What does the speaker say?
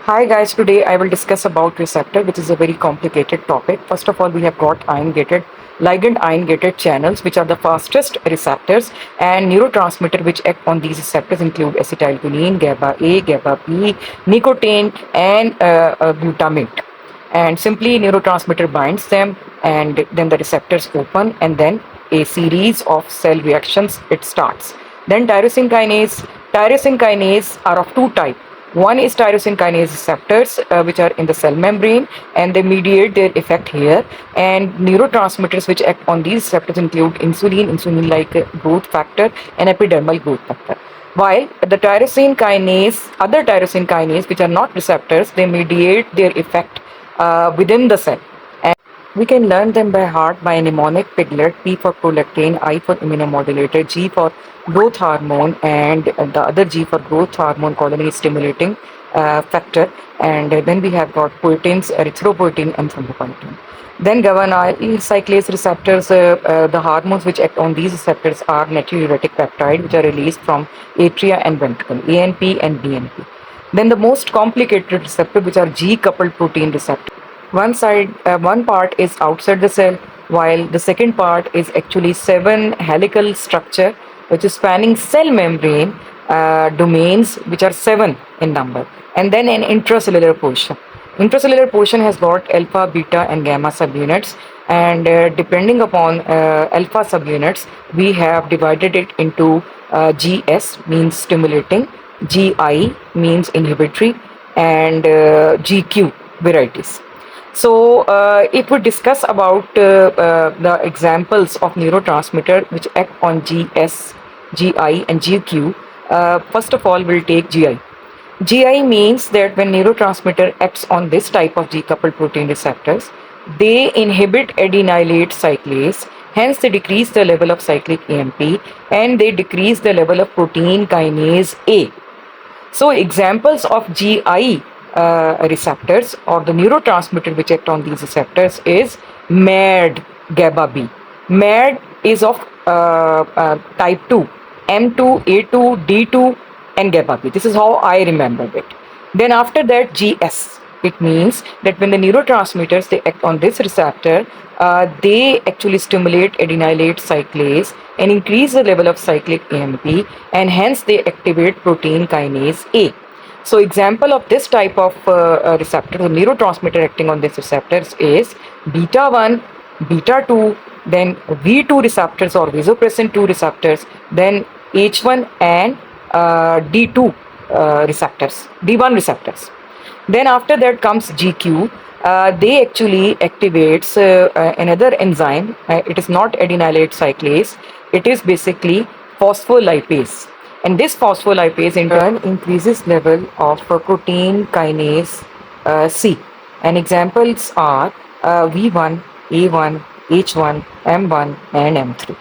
Hi guys, today I will discuss about receptor, which is a very complicated topic. First of all, we have got ligand ion gated channels, which are the fastest receptors, and neurotransmitter which act on these receptors include acetylcholine, GABA A, GABA B, nicotine, and glutamate. And simply neurotransmitter binds them, and then the receptors open, and then a series of cell reactions it starts. Then tyrosine kinase are of two types. One is tyrosine kinase receptors, which are in the cell membrane, and they mediate their effect here. And neurotransmitters which act on these receptors include insulin-like growth factor, and epidermal growth factor. While the other tyrosine kinase, which are not receptors, they mediate their effect within the cell. And we can learn them by heart by mnemonic: piglet, P for prolactin, I for immunomodulator, G for growth hormone, and the other G for growth hormone colony stimulating factor. And then we have got proteins, erythropoietin and thrombopoietin. Then guanylyl cyclase receptors, the hormones which act on these receptors are natriuretic peptide, which are released from atria and ventricle, ANP and BNP. Then the most complicated receptor, which are G-coupled protein receptor. One part is outside the cell, while the second part is actually 7 helical structure, which is spanning cell membrane domains, which are 7 in number, and then an intracellular portion. Intracellular portion has got alpha, beta, and gamma subunits, and depending upon alpha subunits, we have divided it into GS means stimulating, GI means inhibitory, and GQ varieties. So, if we discuss about the examples of neurotransmitter which act on GS, GI, and GQ, first of all, we'll take GI. GI means that when neurotransmitter acts on this type of G-coupled protein receptors, they inhibit adenylate cyclase, hence they decrease the level of cyclic AMP, and they decrease the level of protein kinase A. So examples of GI receptors or the neurotransmitter which act on these receptors is MAD, GABA B. MAD is of type 2, M2, A2, D2, and GABA B. This is how I remembered it. Then after that, GS. It means that when the neurotransmitters they act on this receptor, they actually stimulate adenylate cyclase and increase the level of cyclic AMP, and hence they activate protein kinase A. So example of this type of receptor, the neurotransmitter acting on these receptors is beta 1, beta 2, then V2 receptors or vasopressin 2 receptors, then H1 and D2 receptors, D1 receptors. Then after that comes GQ. They actually activates another enzyme. It is not adenylate cyclase. It is basically phospholipase. And this phospholipase in turn increases level of protein kinase C. And examples are V1, A1, H1, M1 and M3.